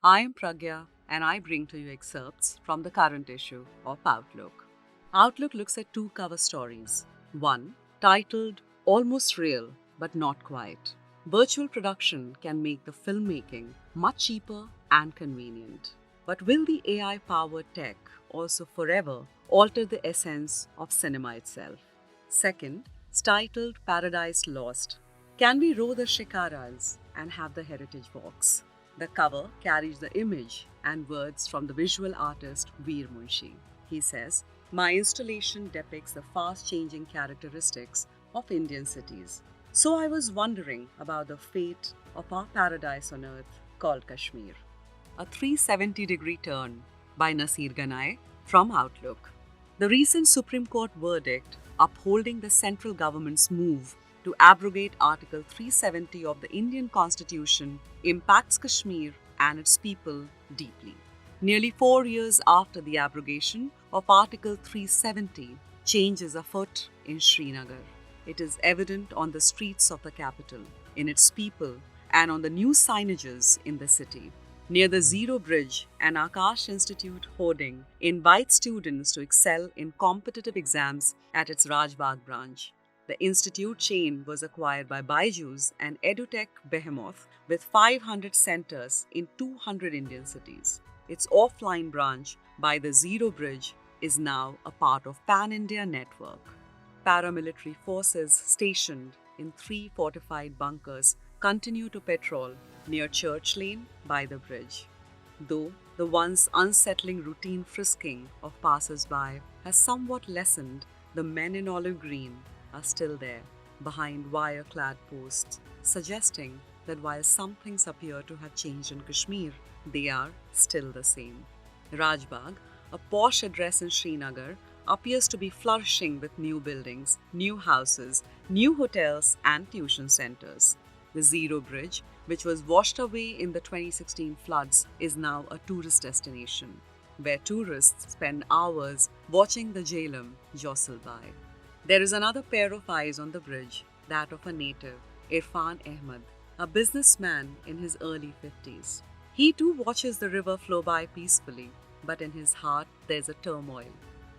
I am Pragya and I bring to you excerpts from the current issue of Outlook. Outlook looks at two cover stories. One, titled Almost Real but Not Quite. Virtual production can make the filmmaking much cheaper and convenient. But will the AI powered tech also forever alter the essence of cinema itself? Second, titled Paradise Lost. Can we row the shikaras and have the heritage walks? The cover carries the image and words from the visual artist Veer Munshi. He says, "My installation depicts the fast changing characteristics of Indian cities. So I was wondering about the fate of our paradise on earth called Kashmir." A 370-degree turn by Naseer Ganai from Outlook. The recent Supreme Court verdict upholding the central government's move to abrogate Article 370 of the Indian Constitution impacts Kashmir and its people deeply. Nearly 4 years after the abrogation of Article 370, change is afoot in Srinagar. It is evident on the streets of the capital, in its people, and on the new signages in the city. Near the Zero Bridge, an Akash Institute hoarding invites students to excel in competitive exams at its Rajbagh branch. The institute chain was acquired by Byju's, an edutech behemoth with 500 centers in 200 Indian cities. Its offline branch by the Zero Bridge is now a part of Pan-India network. Paramilitary forces stationed in 3 fortified bunkers continue to patrol near Church Lane by the bridge. Though the once unsettling routine frisking of passers-by has somewhat lessened, the men in olive green are still there, behind wire-clad posts, suggesting that while some things appear to have changed in Kashmir, they are still the same. Rajbagh, a posh address in Srinagar, appears to be flourishing with new buildings, new houses, new hotels, and tuition centers. The Zero Bridge, which was washed away in the 2016 floods, is now a tourist destination, where tourists spend hours watching the Jhelum jostle by. There is another pair of eyes on the bridge, that of a native, Irfan Ahmed, a businessman in his early 50s. He too watches the river flow by peacefully, but in his heart there's a turmoil.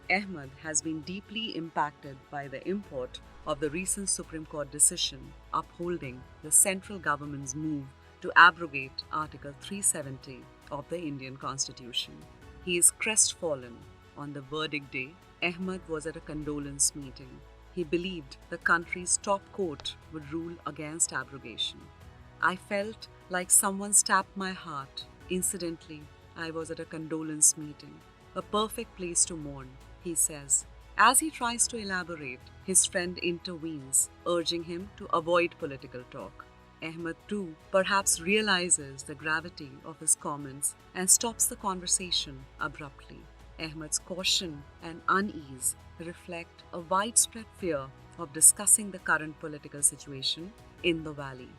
Ahmed has been deeply impacted by the import of the recent Supreme Court decision upholding the central government's move to abrogate Article 370 of the Indian Constitution. He is crestfallen. On the verdict day, Ahmed was at a condolence meeting. He believed the country's top court would rule against abrogation. "I felt like someone stabbed my heart. Incidentally, I was at a condolence meeting, a perfect place to mourn," he says. As he tries to elaborate, his friend intervenes, urging him to avoid political talk. Ahmed too perhaps realizes the gravity of his comments and stops the conversation abruptly. Ahmed's caution and unease reflect a widespread fear of discussing the current political situation in the valley.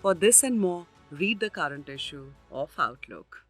For this and more, read the current issue of Outlook.